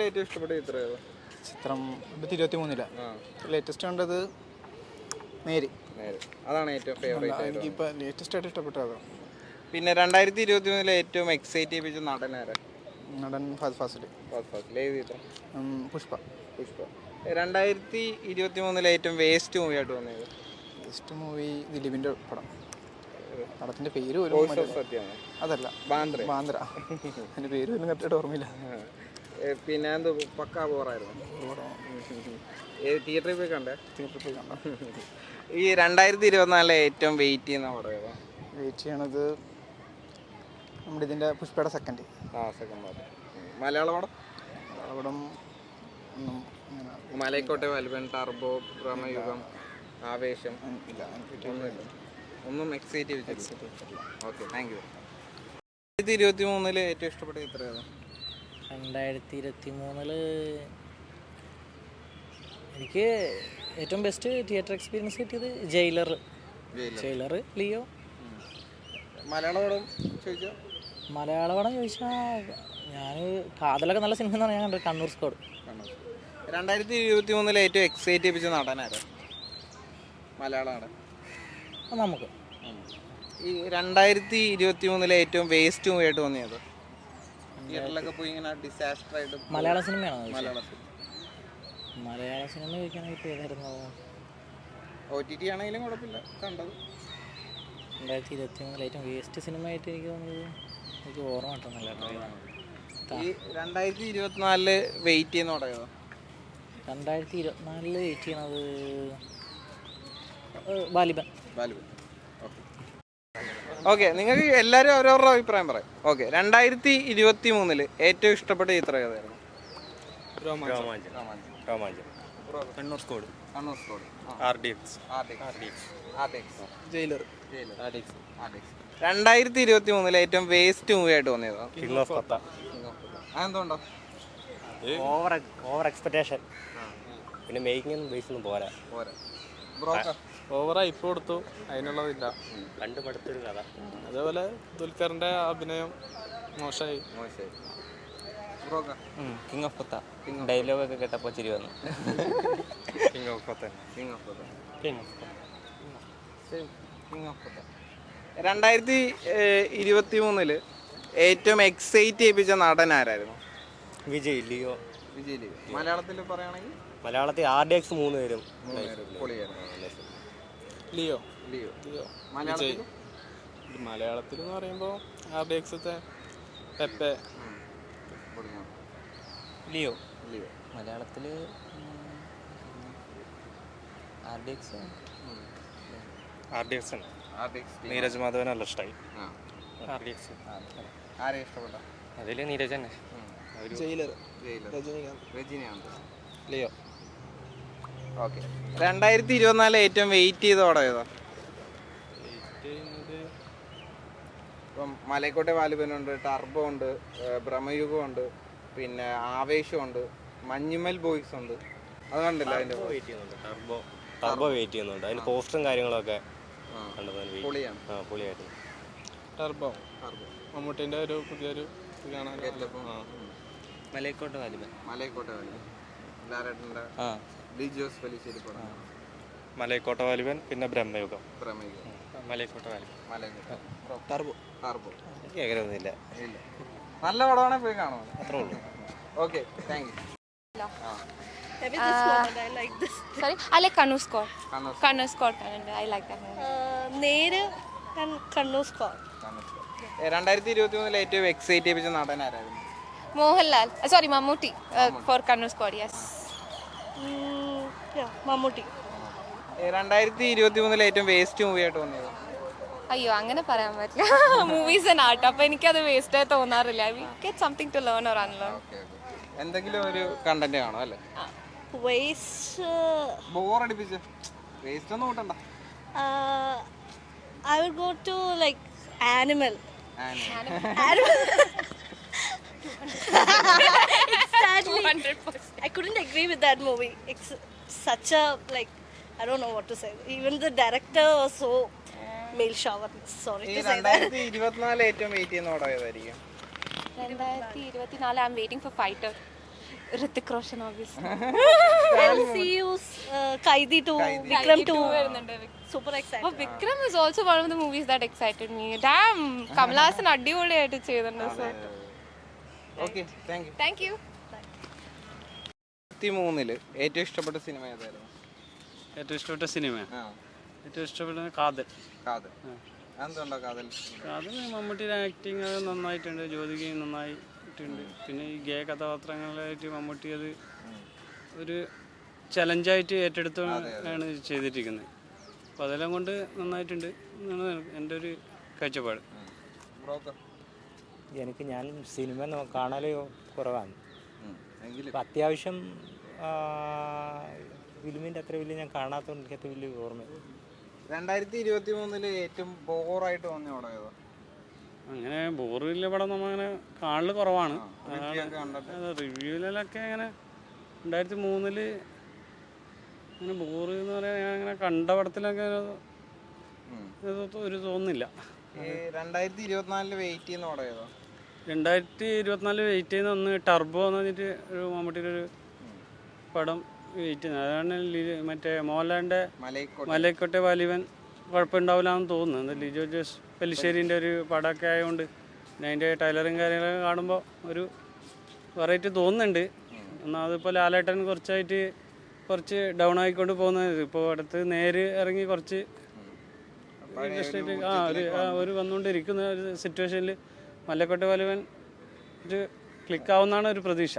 ഏറ്റവും ഇഷ്ടപ്പെട്ട ചിത്രം ഏതാ? ചിത്രം 2023 ലേറ്റസ്റ്റ് കണ്ടത് നേര്. അതാണ് ഏറ്റവും ഫേവറേറ്റ്. എനിക്കിപ്പോൾ ലേറ്റസ്റ്റ് ആയിട്ട് ഇഷ്ടപ്പെട്ടത്. പിന്നെ 2023 ഏറ്റവും എക്സൈറ്റ് ചെയ്യിപ്പിച്ച നടനാരാ? നടൻ ഫാസിൽ. പുഷ്പ. 2023 ഏറ്റവും വേസ്റ്റ് മൂവി ആയിട്ട് തോന്നിയത്? വേസ്റ്റ് മൂവി ദിലീപിൻ്റെ പടത്തിൻ്റെ പേര് പോലും അതല്ല, ബാന്ദ്ര. അതിൻ്റെ പേര് പോലും കറക്റ്റായിട്ട് ഓർമ്മയില്ല. പിന്നെ എന്ത് പക്കാ ബോറായിരുന്നു. തിയേറ്ററിൽ പോയി കണ്ടേ? തിയേറ്ററിൽ പോയി കണ്ട. ഈ 2024 ഏറ്റവും വെയിറ്റ് ചെയ്യുന്ന പടം ഏതാ? വെയിറ്റ് ചെയ്യണത് നമ്മുടെ ഇതിൻ്റെ പുഷ്പയുടെ സെക്കൻഡ് പാർട്ട്. മലയാള പടം ഒന്നും മലൈക്കോട്ടെ വാലിബൻ, ടർബോ, ഭ്രമയുഗം, ആവേശം ഇല്ല. ഒന്നും എക്സൈറ്റ് ചെയ്തിട്ടില്ല. Okay, thank you. 2023 ഏറ്റവും ഇഷ്ടപ്പെട്ട ചിത്രം ഏതാ? 2023 എനിക്ക് ഏറ്റവും ബെസ്റ്റ് തിയേറ്റർ എക്സ്പീരിയൻസ് കിട്ടിയത് ജയിലർ, ലിയോ. മലയാള പടം ചോദിച്ചാൽ? മലയാള പടം ചോദിച്ചാൽ ഞാൻ കാതലൊക്കെ നല്ല സിനിമ എന്നാണ് ഞാൻ കണ്ടത്. കണ്ണൂർ സ്ക്വാഡ്. 2023 ഏറ്റവും എക്സൈറ്റ് ചെയ്യിപ്പിച്ച നടനാരാ? മലയാള നടൻ. നമുക്ക് ഈ 2023 ഏറ്റവും വേസ്റ്റ് മൂവി ആയിട്ട് തോന്നിയത്? തിയേറ്ററിലൊക്കെ പോയി ഇങ്ങനെ ഡിസാസ്റ്റർ ആയിട്ട്. മലയാള സിനിമയാണോ? മലയാള സിനിമ ചോദിക്കുകയാണെങ്കിൽ ഏതായിരുന്നു? OTT ആണെങ്കിലും കുഴപ്പമില്ല, കണ്ടത്. 2023 ഏറ്റവും വേസ്റ്റ് സിനിമ ആയിട്ട് എനിക്ക് തോന്നിയത് എനിക്ക് ഓർമ്മ കിട്ടുന്നില്ല. ഈ 2024 വെയിറ്റ് ചെയ്യുന്ന പടം? 2024 വെയിറ്റ് ചെയ്യണത് വാലിബൻ. ഓക്കെ, നിങ്ങൾക്ക് എല്ലാവരും ഓരോരോ അഭിപ്രായം പറയാം. ഓക്കെ, 2023 ഏറ്റവും ഇഷ്ടപ്പെട്ട ചിത്രം ഏതായിരുന്നു? കണ്ണൂർ സ്കോഡ്. ജയിലർ. 2023 ഏറ്റവും വേസ്റ്റ് മൂവി ആയിട്ട് തോന്നിയത്? കിങ് ഓഫ് കൊത്ത. അതെന്തുകൊണ്ടോ? Over expectation. പിന്നെ മേക്കിംഗ് ബേസ് ഒന്നും പോരാ. ഓവറായി ഇപ്പോൾ കൊടുത്തു, അതിനുള്ളതില്ല. കണ്ടു പടുത്തൊരു കഥ. അതേപോലെ ദുൽഖറിന്റെ അഭിനയം മോശമായി. കിങ് ഓഫ് കൊത്ത ഡയലോഗ് ഒക്കെ കേട്ടപ്പോൾ ചിരി വന്നു. കിങ് ഓഫ് കൊത്ത. 2023 ഏറ്റവും എക്സൈറ്റ് ചെയ്യിപ്പിച്ച നടൻ ആരായിരുന്നു? വിജയ്, ലിയോ. മലയാളത്തിൽ പറയുകയാണെങ്കിൽ? മലയാളത്തിൽ RDX 3 പേരും. ലിയോ. മലയാളത്തിൽ എന്ന് പറയുമ്പോൾ RDX പെപ്പെ. ലിയോ. മലയാളത്തിൽ നീരജ് മാധവൻ നല്ല ഇഷ്ടമായി. ആരെയും ഇഷ്ടപ്പെട്ട? അതിൽ നീരജ് തന്നെ. രജനികാന്ത്. ലിയോ. ഓക്കെ, 2024 ഏറ്റവും വെയിറ്റ് ചെയ്ത പടം ഏതാ? ഇപ്പം മലൈക്കോട്ടെ വാലിബനുണ്ട്, ടർബോ ഉണ്ട്, ഭ്രമയുഗമുണ്ട്, പിന്നെ ആവേശമുണ്ട്, മഞ്ഞുമൽ ബോയ്സ് ഉണ്ട്. അത് കണ്ടില്ല? അതിൻ്റെ ടർബോ വെയിറ്റ് ചെയ്യുന്നുണ്ട്. അതിന് പോസ്റ്ററും കാര്യങ്ങളൊക്കെ പൊളിയാണ്. പൊളിയായിരുന്നു. ടർബോ മമ്മൂട്ടിൻ്റെ ഒരു പുതിയൊരു കാണാൻ. മലൈക്കോട്ടെ വാലിബൻ. ലാലേട്ടൻ്റെ ഡിജോസ് വലിശ്ശേരി പടം. മലൈക്കോട്ടെ വാലിബൻ, പിന്നെ ബ്രഹ്മയുഗം. മലൈക്കോട്ടെ വാലിബൻ. ടർബോ കേൾക്കലൊന്നുമില്ല. ഇല്ല, നല്ല പടമാണെങ്കിൽ പോയി കാണുമോ? അത്രേ ഉള്ളൂ. Okay, thank you. Sorry, I like Kannur Squad. Kannur Squad. I like that movie. നേര് കണ്ണൂർ സ്ക്വാഡ്. 2023 ഏറ്റവും എക്സൈറ്റ് ചെയ്യിപ്പിച്ച നടൻ ആരായിരുന്നു? Mohanlal. Sorry, Mammootty. For Kannur Squad, yes. Mammootty. 2023 ഏറ്റവും വേസ്റ്റ് മൂവി ആയിട്ട് തോന്നിയത്? അയ്യോ, അങ്ങനെ പറയാൻ പറ്റില്ല. Movies and art. അപ്പോൾ എനിക്കത് വേസ്റ്റ് ആയി തോന്നാറില്ല. We get something to learn or unlearn. എന്തെങ്കിലും ഒരു കണ്ടന്റ് കാണോ? അല്ലേ, ബോറടിപ്പിച്ച വേസ്റ്റ് ഒന്നും കൂട്ടണ്ട. I will go to like animal. Exactly. 100%. I couldn't agree with that movie. It's such a like I don't know what to say. Even the director was so male chauvinist. Sorry to say that. 2024 ഏറ്റവും വെയിറ്റ് ചെയ്യുന്ന പടം ഏതായിരിക്കും? 2024 I'm waiting for Fighter. Hrithik Roshan Kaithi 2 Vikram 2 വരുന്നുണ്ട്. Super excited. Vikram is also one of the movies that excited me. Damn, Kamal Haasan അടിപൊളിയായിട്ട് ചെയ്തിട്ടുണ്ട്. So okay thank you. Thank you. 23 ഏറ്റവും ഇഷ്ടപ്പെട്ട സിനിമ ഏതായിരുന്നു? ഏറ്റവും ഇഷ്ടപ്പെട്ട സിനിമ ആ ഏറ്റവും ഇഷ്ടപ്പെട്ട കാതൽ. കാതൽ. എന്തുകൊണ്ടോ കാതൽ? കാതൽ മമ്മൂട്ടിയുടെ ആക്ടിങ് അത് നന്നായിട്ടുണ്ട്, ജ്യോതിക നന്നായിട്ടുണ്ട്. പിന്നെ ഈ ഗേ കഥാപാത്രങ്ങളായിട്ട് മമ്മൂട്ടി അത് ഒരു ചലഞ്ചായിട്ട് ഏറ്റെടുത്താണ് ചെയ്തിരിക്കുന്നത്. അപ്പോൾ അതെല്ലാം കൊണ്ട് നന്നായിട്ടുണ്ട് എന്നാണ് എൻ്റെ ഒരു കാഴ്ചപ്പാട്. എനിക്ക് ഞാൻ സിനിമ കാണൽ കുറവാണ്. അപ്പം അത്യാവശ്യം ഫിലിമിൻ്റെ അത്ര വലിയ ഞാൻ കാണാത്തതുകൊണ്ട് എനിക്കത്ര വലിയ ഓർമ്മ. 2023 ഏറ്റവും ബോറായിട്ട് തോന്നിയ പടം ഏതാ? അങ്ങനെ ബോറില്ല പടം നമ്മളങ്ങനെ കാണൽ കുറവാണ്. റിവ്യൂവിലൊക്കെ അങ്ങനെ 2003 അങ്ങനെ ബോറ് എന്ന് പറയാൻ ഞാൻ അങ്ങനെ കണ്ട പടത്തിലൊക്കെ ഒരു തോന്നുന്നില്ല. 2024 വെയിറ്റ് ചെയ്യുന്ന പടം ഏതാ? 2024 വെയിറ്റ് ചെയ്യുന്ന ഒന്ന് ടർബോ എന്ന് പറഞ്ഞിട്ട് ഒരു മമ്മൂട്ടിയുടെ ഒരു പടം വെയിറ്റ് ചെയ്യുന്നത്. അതാണ് മറ്റേ മോഹൻലാലിൻ്റെ മലൈക്കോട്ടെ വാലിബൻ കുഴപ്പമുണ്ടാവില്ല എന്ന് തോന്നുന്നു. ലിജോ ജോസ് പെല്ലിശ്ശേരിൻ്റെ ഒരു പടമൊക്കെ ആയതുകൊണ്ട് പിന്നെ അതിൻ്റെ ടൈലറും കാര്യങ്ങളൊക്കെ കാണുമ്പോൾ ഒരു വെറൈറ്റി തോന്നുന്നുണ്ട്. എന്നാൽ അതിപ്പോൾ ലാലേട്ടൻ കുറച്ച് ഡൗൺ ആയിക്കൊണ്ട് പോകുന്നത്. ഇപ്പോൾ അടുത്ത് നേര് ഇറങ്ങി കുറച്ച് ഒരു വന്നുകൊണ്ടിരിക്കുന്ന ഒരു സിറ്റുവേഷനിൽ മലക്കോട്ടെ വാലിബൻ ഒരു ക്ലിക്കാവുന്നതാണ് ഒരു പ്രതീക്ഷ.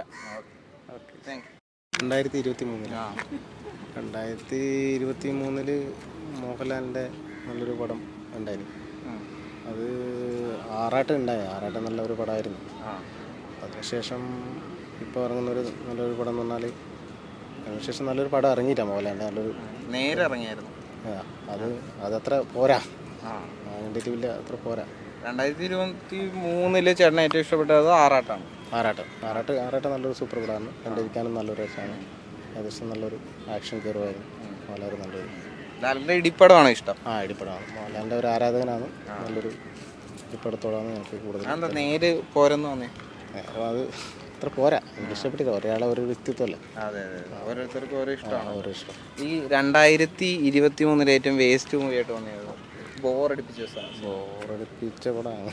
2023 മോഹൻലാലിൻ്റെ നല്ലൊരു പടം ഉണ്ടായിരുന്നു. അത് ആറാട്ട് നല്ലൊരു പടമായിരുന്നു. അതിനുശേഷം ഇപ്പോൾ ഇറങ്ങുന്നൊരു നല്ലൊരു പടം എന്ന് പറഞ്ഞാൽ അതിനുശേഷം നല്ലൊരു പടം ഇറങ്ങിയിട്ടാണ് മോഹൻലാലിൻ്റെ നല്ലൊരു നേരെ ഇറങ്ങിയായിരുന്നു. അതത്ര പോരാ, അതിൻ്റെ വലിയ അത്ര പോരാ. 2023 ചേട്ടന് ഏറ്റവും ഇഷ്ടപ്പെട്ടത് ആറാട്ടാണ്. ആറാട്ട് നല്ലൊരു സൂപ്പർ പടമാണ്. കണ്ടിരിക്കാനും നല്ലൊരു രസമാണ്. ഏകദേശം നല്ലൊരു ആക്ഷൻ കയറുമായിരുന്നു. വളരെ നല്ലൊരു ലാലിൻ്റെ ഇടിപ്പടമാണോ ഇഷ്ടം? ഇടിപ്പടമാണ്. മോഹൻലാലിൻ്റെ ഒരു ആരാധകനാണ്. നല്ലൊരു ഇടിപ്പടത്തോടാണ് എനിക്ക് കൂടുതൽ. നേര് പോരെന്ന് തോന്നി? അത് അത്ര പോരാ, എനിക്ക് ഇഷ്ടപ്പെട്ടില്ല. ഒരാളെ ഒരു വ്യക്തിത്വമല്ല. അതെ ഓരോരുത്തർക്കും ഓരോ ഇഷ്ടമാണ്. ഈ 2023 ഏറ്റവും വേസ്റ്റ് മൂവി ആയിട്ട് തോന്നിയത്? ബോറടിപ്പിച്ച പടമാണ്.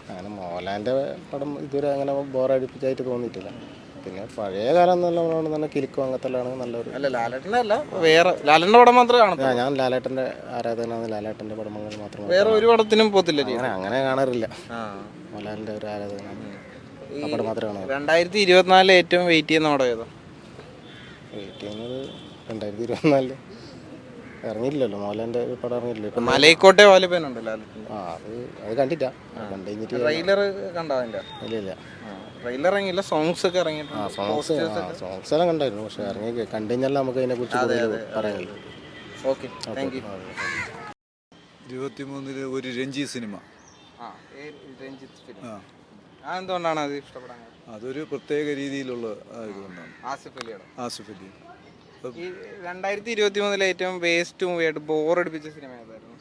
അങ്ങനെ മോഹൻലാലിൻ്റെ പടം ഇതുവരെ അങ്ങനെ ബോറടിപ്പിച്ചായിട്ട് തോന്നിയിട്ടില്ല. പിന്നെ പഴയ കാലം നല്ല കിലുക്കും അങ്ങനത്തെല്ലാണ് നല്ലൊരു. അല്ല ലാലേട്ടൻ്റെ അല്ല, വേറെ ലാലേട്ടൻ്റെ പടം മാത്രമേ കാണൂ. ഞാൻ ലാലേട്ടൻ്റെ ആരാധകനാണ്. ലാലേട്ടൻ്റെ പടങ്ങൾ മാത്രം. വേറെ ഒരു പടത്തിനും പോത്തില്ല. അങ്ങനെ കാണാറില്ല. മോഹൻലാലിൻ്റെ ഒരു ആരാധകനാണ്. ആ പടം മാത്രമേ കാണാറ്. 2024 ഏറ്റവും വെയിറ്റ് ചെയ്യുന്ന പടം ഏതാ? വെയിറ്റ് ചെയ്യുന്നത് 2024 ഇറങ്ങിയില്ലല്ലോ. മോഹൻലാലിൻ്റെ ഒരു പടം ഇറങ്ങിയില്ലല്ലോ. മലൈക്കോട്ടെ വാലിബൻ ഉണ്ടല്ലോ. അത് കണ്ടില്ല. ട്രെയിലർ കണ്ടോ? ഇല്ല ട്രെയിലർ ഇറങ്ങിയില്ല. സോങ്സ് ഒക്കെ ഇറങ്ങിയിട്ടുണ്ട്. സോങ്സ് എല്ലാം കണ്ടായിരുന്നു. പക്ഷെ ഇറങ്ങി കണ്ടു കഴിഞ്ഞാൽ നമുക്ക് അതിനെ കുറിച്ച് പറയാനില്ല. Okay thank you. 23 ഒരു രഞ്ജിത്ത് സിനിമ. എന്തുകൊണ്ടാണ് അത് ഇഷ്ടപ്പെടാൻ? അതൊരു പ്രത്യേക രീതിയിലുള്ള ഇതുകൊണ്ടാണ്. ആസിഫ് അലി. ഈ 2023 ഏറ്റവും വേസ്റ്റ് മൂവി ആയിട്ട് ബോറടിപ്പിച്ച സിനിമ ഏതായിരുന്നു?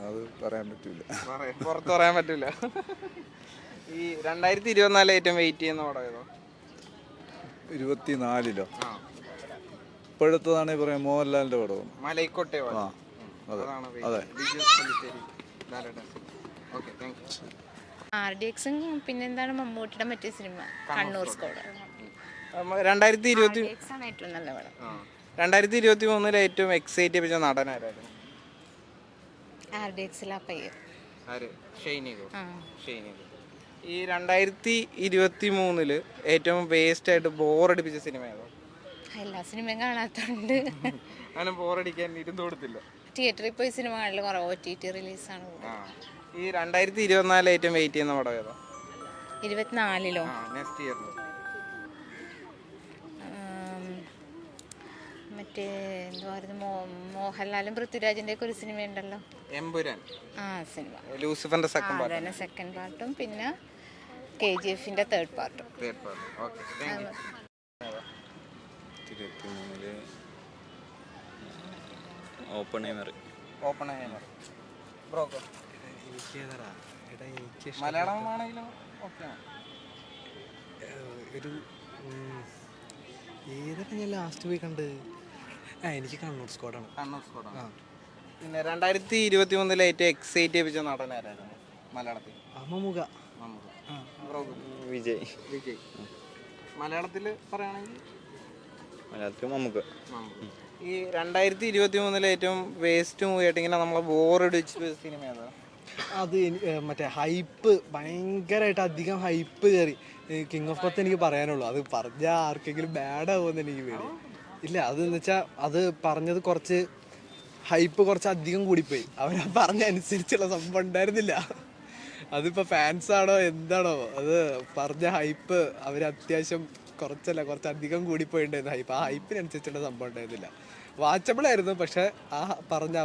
അത് പറയാൻ പറ്റില്ല, പുറത്ത് പറയാൻ പറ്റില്ല. ഈ 2024 ഏറ്റവും വെയിറ്റ് ചെയ്യുന്ന പടം ഏതോ? 24 ഇപ്പോഴത്തതാണെങ്കിൽ പറയാം മോഹൻലാലിൻ്റെ പടവും മലൈക്കോട്ടെ. അതെ. RDXും പിന്നെന്താണ് മമ്മൂട്ടിയുടെ മറ്റേ സിനിമ കണ്ണൂർ സ്കോഡ്. 2023 ഏറ്റവും എക്സൈറ്റ് ചെയ്യിപ്പിച്ച നടനായിരുന്നു? ഈ 2023 ഏറ്റവും വേസ്റ്റ് ആയിട്ട് ബോറടിപ്പിച്ച സിനിമ ഏതോ? എല്ലാ സിനിമയും കാണാത്തോണ്ട് അങ്ങനെ ബോറടിക്കാൻ ഇരുന്ന് കൊടുത്തില്ല. തിയേറ്ററിൽ പോയി സിനിമ കാണല് കുറവ്. OTT റിലീസാണ്. ഈ 2024 ഏറ്റവും വെയിറ്റ് ചെയ്യുന്ന പടം ഏതോ? 24 നെക്സ്റ്റ് ഇയറിൽ മറ്റേ എന്തുവായിരുന്നു മോഹൻലാലും പൃഥ്വിരാജിന്റെ ഒക്കെ ഒരു സിനിമ ഉണ്ടല്ലോ, എമ്പുരാൻ. സിനിമ ലൂസിഫറിന്റെ സെക്കൻഡ് പാർട്ടും പിന്നെ KGFന്റെ തേർഡ് പാർട്ടും. മലയാളമാണെങ്കിലും ഒരു ഏതൊക്കെ ഞാൻ ലാസ്റ്റ് പോയി കണ്ട് എനിക്ക് കണ്ണൂർ സ്ക്വാഡാണ്. പിന്നെ 2023 ഏറ്റവും എക്സൈറ്റ് ചെയ്യിപ്പിച്ച നടനായിരുന്നു മലയാളത്തിൽ? മമ്മൂക്ക. വിജയ്. മലയാളത്തിൽ പറയുകയാണെങ്കിൽ മമ്മൂക്ക. ഈ 2023 ഏറ്റവും വേസ്റ്റ് മൂവി ആയിട്ട് ഇങ്ങനെ നമ്മളെ ബോറടിച്ച സിനിമ ഏതാ? അത് മറ്റേ ഹൈപ്പ് ഭയങ്കരമായിട്ട് അധികം ഹൈപ്പ് കയറി കിങ് ഓഫ് കൊത്ത് എനിക്ക് പറയാനുള്ളൂ. അത് പറഞ്ഞാൽ ആർക്കെങ്കിലും ബാഡ് ആവുമെന്ന് എനിക്ക് പേടി. ഇല്ല, അതെന്ന് വെച്ചാൽ അത് പറഞ്ഞത് കുറച്ച് ഹൈപ്പ് കുറച്ച് അധികം കൂടിപ്പോയി. അവരാ പറഞ്ഞ അനുസരിച്ചുള്ള സംഭവം ഉണ്ടായിരുന്നില്ല. അതിപ്പോൾ ഫാൻസാണോ എന്താണോ, അത് പറഞ്ഞ ഹൈപ്പ് അവർ അത്യാവശ്യം കുറച്ച് അധികം കൂടിപ്പോയിണ്ടായിരുന്നു ഹൈപ്പ്. ആ ഹൈപ്പിനനുസരിച്ചുള്ള സംഭവം ഉണ്ടായിരുന്നില്ല. വാച്ചബിൾ ആയിരുന്നു, പക്ഷെ ആ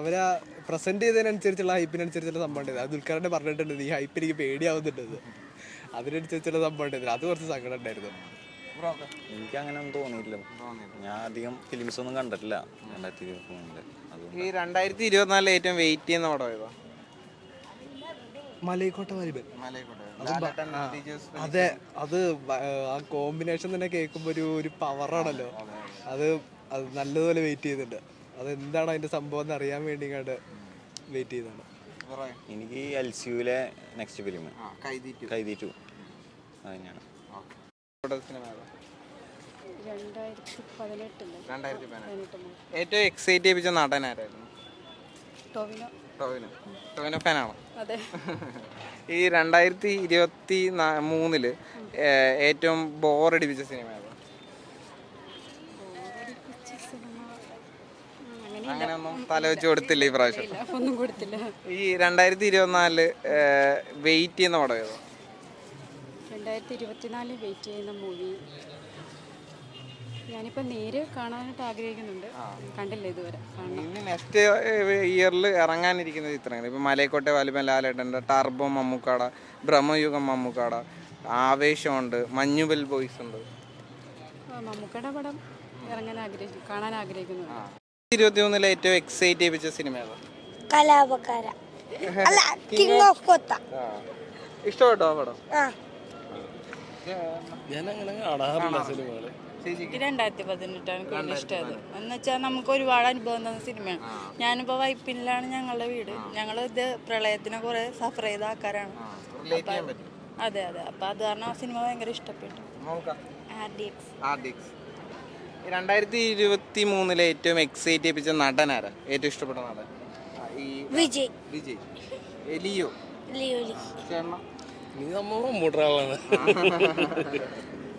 അവരാ പ്രസന്റ് ചെയ്തതിനനുസരിച്ചുള്ള ഹൈപ്പിനനുസരിച്ചുള്ള സംഭവം ഉണ്ടായിരുന്നു. അത് ദുൽഖറിനെ പറഞ്ഞിട്ടുണ്ട്, ഈ ഹൈപ്പ് എനിക്ക് പേടിയാവുന്നുണ്ട്, അതിനനുസരിച്ചുള്ള സംഭവം ഉണ്ടായിരുന്നു. അത് കുറച്ച് സങ്കടം ഉണ്ടായിരുന്നു. എനിക്ക് അങ്ങനെ ഒന്നും തോന്നിയില്ല. ഞാൻ അധികം ഫിലിംസ് ഒന്നും കണ്ടിട്ടില്ല 2023. ഈ 2024 ഏറ്റവും വെയിറ്റ് ചെയ്യുന്ന പടം ഏതാ? മലൈക്കോട്ടെ വാലിബൻ. അതെ, അത് ആ കോമ്പിനേഷൻ തന്നെ കേൾക്കുമ്പോൾ ഒരു പവറാണല്ലോ. അത് നല്ലതുപോലെ വെയിറ്റ് ചെയ്യുന്നുണ്ട്. അതെന്താണ് അതിന്റെ സംഭവം എന്ന് അറിയാൻ വേണ്ടി വെയിറ്റ് ചെയ്യുന്നുണ്ട്. എനിക്ക് LCUലെ നെക്സ്റ്റ് ഫിലിം കൈദി 2 അതന്നെയാണ്. 2018 ഏറ്റവും എക്സൈറ്റ് ചെയ്യിപ്പിച്ച നടനായിരുന്നു? ടോവിനോ ഫാനാണോ? അതെ. ഈ 2023 ഏറ്റവും ബോറടിപ്പിച്ച സിനിമ ഏതാ? അങ്ങനെയൊന്നും തല വെച്ച് കൊടുത്തില്ല ഈ പ്രാവശ്യം? ഒന്നും കൊടുത്തില്ല. ഈ 2024 വെയിറ്റ് ചെയ്യുന്ന പടം ഏതോ? 2024 വെയിറ്റ് ചെയ്യുന്ന മൂവി ഞാനിപ്പോൾ നേര് കാണാനായിട്ട് ആഗ്രഹിക്കുന്നുണ്ട്. കണ്ടില്ല ഇതുവരെ. ഇനി നെക്സ്റ്റ് ഇയറിൽ ഇറങ്ങാനിരിക്കുന്ന ചിത്രങ്ങൾ ഇപ്പം മലൈക്കോട്ടെ വാലിബൻ ലാലേട്ടൻ്റെ, ടർബോ മമ്മൂക്കാട, ബ്രഹ്മയുഗം മമ്മൂക്കാട, ആവേശമുണ്ട്, മഞ്ഞുബൽ ബോയ്സ് ഉണ്ട്. മമ്മൂക്കയുടെ പടം കാണാൻ ആഗ്രഹിക്കുന്നുണ്ട്. 2023 ഏറ്റവും എക്സൈറ്റ് ചെയ്യിപ്പിച്ച സിനിമ ഏതാ? കലാപക്കാര. കിങ് ഓഫ് കൊത്ത. ഇഷ്ടപ്പെട്ടോ ആ പടം? ഞാൻ അങ്ങനെ കാണാറില്ല സിനിമകള്. 2018 കൂടുതൽ ഇഷ്ടമായത് എന്ന് വെച്ചാൽ നമുക്ക് ഒരുപാട് അനുഭവം തന്ന സിനിമയാണ്. ഞാനിപ്പോൾ വൈപ്പിനിലാണ് ഞങ്ങളുടെ വീട്. ഞങ്ങൾ ഇത് പ്രളയത്തിനെ കുറെ സഫർ ചെയ്ത ആൾക്കാരാണ്. അതെ, അപ്പൊ അത് കാരണം ആ സിനിമ ഭയങ്കര ഇഷ്ടപ്പെട്ടു. RDX. 2023 ഏറ്റവും എക്സൈറ്റ് ചെയ്യിപ്പിച്ച നടനാരാ? ഏറ്റവും ഇഷ്ടപ്പെട്ട നടൻ? വിജയ്. ലിയോ.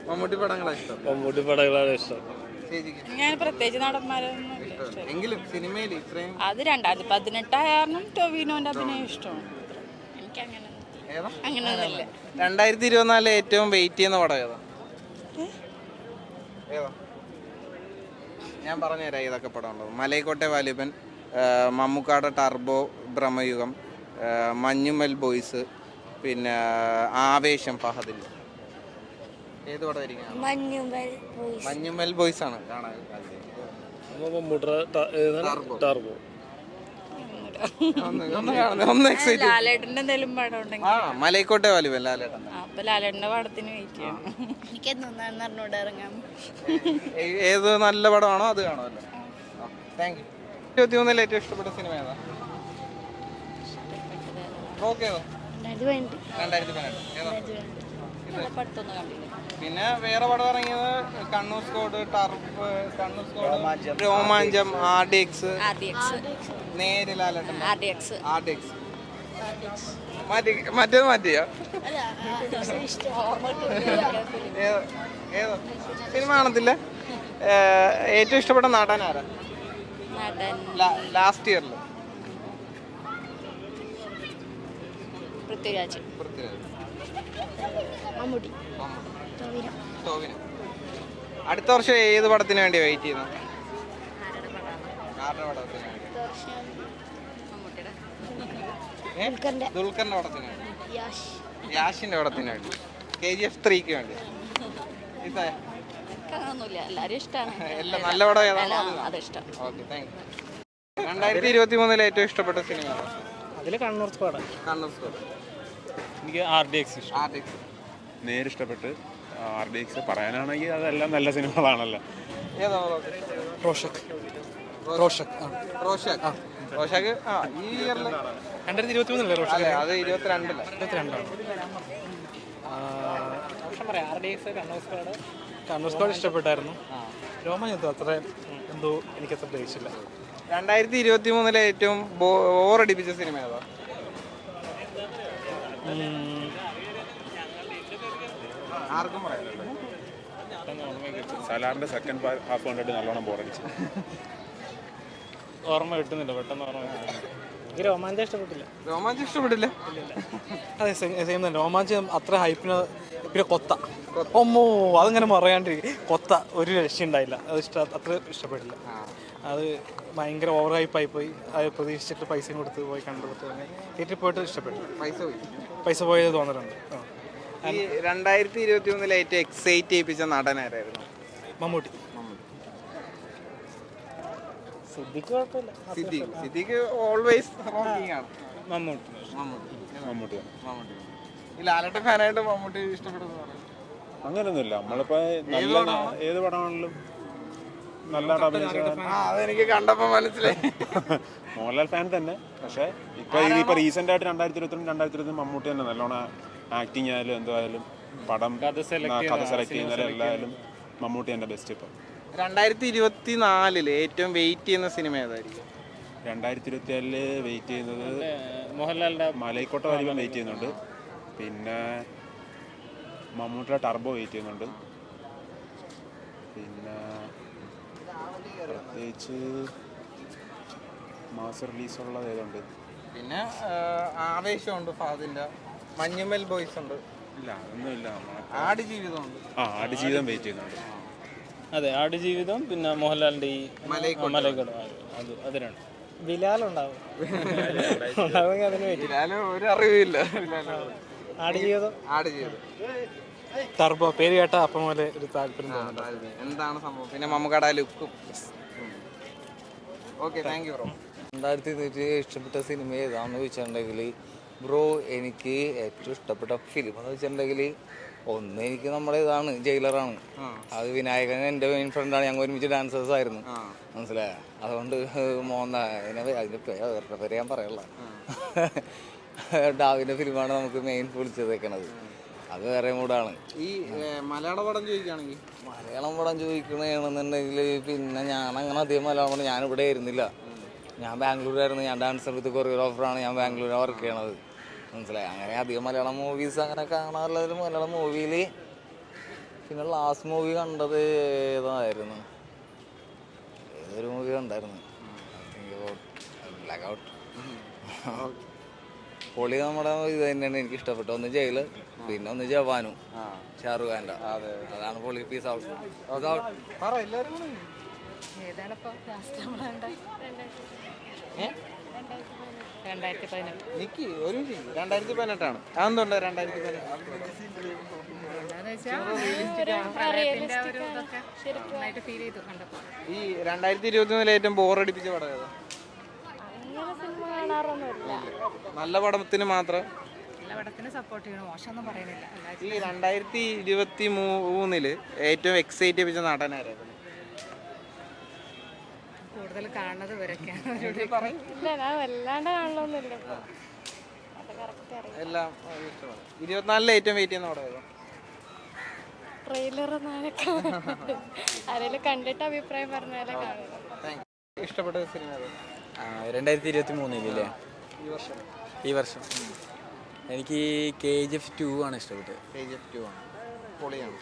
മമ്മൂട്ടി പടങ്ങളാണ് ഇഷ്ടം. ഞാൻ പ്രത്യേകിച്ച് നടന്മാരൊന്നും എങ്കിലും സിനിമയിൽ ഇത്രയും അത് 2018 ആയാലും ടൊവിനോന്റെ അഭിനയം ഇഷ്ടമാണ്. എനിക്കങ്ങനെ അങ്ങനെയൊന്നുമില്ല. 2024 ഏറ്റവും വെയിറ്റ് ചെയ്യുന്ന പടം ഏതാ? ഞാൻ പറഞ്ഞുതരാം ഏതൊക്കെ പടം ഉള്ളത്. മലൈക്കോട്ടെ വാലിബൻ, മമ്മൂക്കാട ടർബോ, ബ്രഹ്മയുഗം, മഞ്ഞുമൽ ബോയ്സ്, പിന്നെ ആവേശം ഫഹദിൽ. ഏത് പടമായിരിക്കും? മഞ്ഞുമൽ ബോയ്സ് ആണ് കാണാൻ. ലാലേട്ടന്റെ എന്തെങ്കിലും പടം ഉണ്ടെങ്കിൽ മലൈക്കോട്ടെ വാലിബൻ ലാലേട്ടൻ. അപ്പൊ ലാലേട്ടന്റെ പടത്തിന് വെയിറ്റ് ചെയ്യണം. എനിക്കെന്താന്ന് അറിഞ്ഞൂടെ ഇറങ്ങാൻ. ഏത് നല്ല പടമാണോ അത് കാണുമല്ലോ. Thank you. 2023 ഏറ്റവും ഇഷ്ടപ്പെട്ട സിനിമ ഏതാ? ഓക്കെ. 2018. പിന്നെ വേറെ പടം ഇറങ്ങിയത് കണ്ണൂർ സ്ക്വാഡ്, ടർഫ്, രോമാഞ്ചം, RDX, നേര് ലാലേട്ടൻ, RDX. മറ്റേത് മാറ്റിയോ? ഏതോ സിനിമ കാണത്തില്ല. ഏറ്റവും ഇഷ്ടപ്പെട്ട നടനാരാ ലാസ്റ്റ് ഇയറിൽ? പൃഥ്വിരാജ്. ടോവിനോ. അടുത്ത വർഷം ഏത് പടത്തിന് വേണ്ടി വെയിറ്റ് ചെയ്യുന്നു? ദുൽഖറിന്റെ പടത്തിന് വേണ്ടി, യാഷിന്റെ പടത്തിന് വേണ്ടി, KGF 3ക്ക് വേണ്ടി. എല്ലാരും ഇഷ്ടമാണ്. എല്ലാം നല്ല പടം ഏതാണോ അത് ഇഷ്ടം. Okay, thank you. 2023 ഏറ്റവും ഇഷ്ടപ്പെട്ട സിനിമ? അതിൽ കണ്ണൂർ സ്ക്വാഡ്. കണ്ണൂർ സ്ക്വാഡ്. എനിക്ക് RDX RDX. നേരിഷ്ടപ്പെട്ട്. RDX പറയാനാണെങ്കിൽ അതെല്ലാം നല്ല സിനിമകളാണല്ലോ. ഏതാ റോഷക് റോഷക് ഈ ഇയറിൽ 2023 റോഷക്. അതെ അത് 22-ലാണ്. 22 കണ്ണൂർ ഇഷ്ടപ്പെട്ടായിരുന്നു. രോമാഞ്ചം അത്ര എന്തോ എനിക്കത്ര ദേഷ്യമില്ല. 2023 ഏറ്റവും ബോറടിപ്പിച്ച സിനിമ ഏതാ? ആർക്കും പറയാം. സലാറിന്റെ സെക്കൻഡ് ഹാഫ് കണ്ടിട്ട് നല്ലോണം ബോറടിച്ചു. ഓർമ്മ കിട്ടുന്നില്ല, പെട്ടെന്ന് ഓർമ്മ കിട്ടുന്നില്ല. എനിക്ക് രോമാഞ്ചം ഇഷ്ടപ്പെട്ടില്ല. രോമാഞ്ചം ഇഷ്ടപ്പെട്ടില്ല? അതെ സെയിം തന്നെ. രോമാഞ്ചം അത്ര ഹൈപ്പിന്. പിന്നെ കൊത്ത ഒമ്മോ അതിങ്ങനെ പറയാണ്ടിരിക്കും. കൊത്ത ഒരു രക്ഷയുണ്ടായില്ല. അത് അത്ര ഇഷ്ടപ്പെട്ടില്ല. അത് ഭയങ്കര ഓവർ ഹൈപ്പായി പോയി. അത് പ്രതീക്ഷിച്ചിട്ട് പൈസയും കൊടുത്ത് പോയി കണ്ടെടുത്ത് തിയേറ്ററിൽ പോയിട്ട് ഇഷ്ടപ്പെട്ടു. പൈസ പോയത് തോന്നലുണ്ട്. ഈ 2023 ഏറ്റവും എക്സൈറ്റ് ചെയ്യിപ്പിച്ച നടനായിരുന്നു? മമ്മൂട്ടി. സിദ്ദിഖ് ഓൾവേസ് ആണ്. മമ്മൂട്ടി ഈ ലാലേട്ടൻ ഫാനായിട്ട് മമ്മൂട്ടി ഇഷ്ടപ്പെടുന്നു? അങ്ങനെയൊന്നുമില്ല. നമ്മളിപ്പോ നല്ല ഏത് പടമാണെങ്കിലും നല്ല അതെനിക്ക് കണ്ടപ്പോ മനസ്സിലായി. മോഹൻലാൽ ഫാൻ തന്നെ. പക്ഷെ ഇപ്പൊ റീസെന്റ് ആയിട്ട് 2022 മമ്മൂട്ടി തന്നെ നല്ലോണം ആക്ടിങ് ആയാലും എന്തായാലും പടം കഥ സെലക്ട് ചെയ്യുന്നതിലും എല്ലായാലും മമ്മൂട്ടി തന്നെ ബെസ്റ്റ്. ഇപ്പം 2024 ഏറ്റവും വെയിറ്റ് ചെയ്യുന്ന സിനിമ ഏതായിരിക്കും? 2024 വെയിറ്റ് ചെയ്യുന്നത് മോഹൻലാലിന്റെ മലൈക്കോട്ട വാലിബൻ വെയിറ്റ് ചെയ്യുന്നുണ്ട്. പിന്നെ മമ്മൂട്ടിയുടെ ടർബോ വെയിറ്റ് ചെയ്യുന്നുണ്ട്. പിന്നെ പ്രത്യേകിച്ച് മാസ റിലീസുള്ളത് ഏതുണ്ട്? പിന്നെ ആവേശമുണ്ട്, ഫാദിന്റെ മഞ്ഞുമൽ ബോയ്സ് ഉണ്ട്. ഇല്ല ഒന്നുമില്ല. ആടുജീവിതമുണ്ട്. ആടുജീവിതം വെയിറ്റ് ചെയ്യുന്നുണ്ട്. അതെ ആടുജീവിതം. പിന്നെ മോഹൻലാലിന്റെ ഈ മലൈക്കോട്ട അത് രണ്ട്. ബിലാലുണ്ടാവും. ഒരു അറിവില്ല. ആടുജീവിതം. ടർബോ പേര് കേട്ട അപ്പം പോലെ ഒരു താല്പര്യം തോന്നുന്നുണ്ട്. എന്താണ് സംഭവം? പിന്നെ മമ്മൂക്കയുടെ ലുക്കും. Okay, thank you bro. 2023 ഇഷ്ടപ്പെട്ട സിനിമ ഏതാണെന്ന് ചോദിച്ചിട്ടുണ്ടെങ്കിൽ ബ്രോ എനിക്ക് ഏറ്റവും ഇഷ്ടപ്പെട്ട ഫിലിം എന്ന് വെച്ചിട്ടുണ്ടെങ്കിൽ ഒന്ന് എനിക്ക് നമ്മുടെ ഇതാണ് ജയിലറാണ്. അത് വിനായകൻ എൻ്റെ മെയിൻ ഫ്രണ്ടാണ്. ഞങ്ങൾ ഒരുമിച്ച് ഡാൻസേഴ്സ് ആയിരുന്നു. മനസ്സിലായ അതുകൊണ്ട് അതിൻ്റെ പേര് ഞാൻ പറയല്ല. ഡാവിൻ്റെ ഫിലിമാണ് നമുക്ക് മെയിൻ വിളിച്ചതേക്കണത്. അത് വേറെ മൂടാണ്. ഈ മലയാള പടം ചോദിക്കുകയാണെങ്കിൽ മലയാളം പടം ചോദിക്കണമെന്നുണ്ടെങ്കിൽ പിന്നെ ഞാൻ അങ്ങനെ അധികം മലയാളം പടം ഞാനിവിടെ ആയിരുന്നില്ല. ഞാൻ ബാംഗ്ലൂരായിരുന്നു. ഞാൻ ഡാൻസർ വിത്ത് കൊറിയോഗ്രാഫറാണ്. ഞാൻ ബാംഗ്ലൂരാണ് വർക്ക് ചെയ്യണത്. മനസ്സിലായി. അങ്ങനെ അധികം മലയാളം മൂവീസ് അങ്ങനെ കാണാറുള്ളതിൽ മലയാളം മൂവിയിൽ പിന്നെ ലാസ്റ്റ് മൂവി കണ്ടത് ഏതായിരുന്നു? ഏതൊരു മൂവി കണ്ടായിരുന്നു? Black out. പൊളി നമ്മുടെ ഇത് തന്നെയാണ് എനിക്ക് ഇഷ്ടപ്പെട്ടു. ഒന്ന് ജയില്, പിന്നെ ഒന്ന് ജവാനു, ഷാറുഖ് ഖാൻ്റെ. അതാണ് പൊളി. Peace out. ഏതാണിപ്പോ ലാസ്റ്റ് നമ്മൾ 2018 ആണ്. അതെന്തുണ്ട് 2018? ഈ 2023 ഏറ്റവും ബോറടിപ്പിച്ച പടം ഏതാ? നല്ല പടത്തിന് മാത്രം സപ്പോർട്ട് ചെയ്യണം. മോശമൊന്നും പറയുന്നില്ല. ഈ 2023 ഏറ്റവും എക്സൈറ്റ് ചെയ്യിപ്പിച്ച നടനായിരുന്നു? കൂടുതൽ കാണുന്നത് ഇവരൊക്കെയാണ്. വല്ലാണ്ട് കാണണമെന്നില്ല. എല്ലാം ഇഷ്ടമാണ്. 24 ഏറ്റവും വെയിറ്റ് ചെയ്യുന്ന പടം ഏതാ? ട്രെയിലർ ആരെങ്കിലും കണ്ടിട്ട് അഭിപ്രായം പറഞ്ഞാലേ കാണുള്ളൂ. ഇഷ്ടപ്പെട്ട സിനിമ ഏതാ? 2023 ഈ വർഷം എനിക്ക് KGF 2 ആണ് ഇഷ്ടപ്പെട്ടത്. KGF 2 ആണ്. പൊളിയാണ്.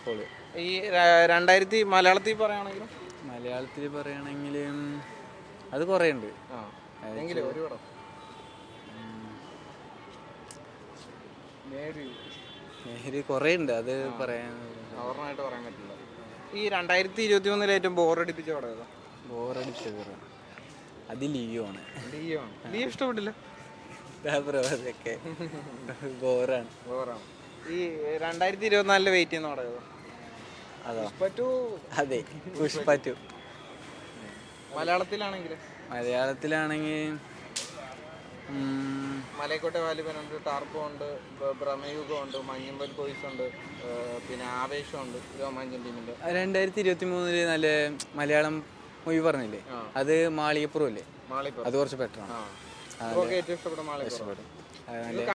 ഈ 2000 മലയാളത്തിൽ പറയുകയാണെങ്കിലും മലയാളത്തിൽ പറയുകയാണെങ്കിൽ അത് കുറേ ഉണ്ട്. ഒരു പടം കുറേ ഉണ്ട്. അത് പറയാൻ ഓർമ്മയായിട്ട് പറയാൻ പറ്റില്ല. ഈ 2023 ഏറ്റവും ബോറടിപ്പിച്ച പടം ഏതാ? ബോറടിച്ചത് അത് ലിയോ ആണ്. ലിയോ ഇഷ്ടപ്പെട്ടില്ല? ബോറാണ്. ഈ 2024 വെയിറ്റ് ചെയ്യുന്ന പടം ഏതാ? അതെ പുഷ്പ 2. മലയാളത്തിലാണെങ്കിൽ മലൈക്കോട്ടെ വാലിബനുണ്ട്, ടർബോ ഉണ്ട്, ഭ്രമയുഗം ഉണ്ട്, മഞ്ഞുമ്പൽ ബോയ്സ് ഉണ്ട്, പിന്നെ ആവേശമുണ്ട് രോമാഞ്ചൻ ടീമിന്റെ. 2023 നല്ല മലയാളം മൂവി പറഞ്ഞില്ലേ, അത് മാളികപ്പുറം അല്ലേ, അത് കുറച്ച് ബെറ്റർ ആണ്. ഏറ്റവും ഇഷ്ടപ്പെട്ട മാളികപ്പുറം.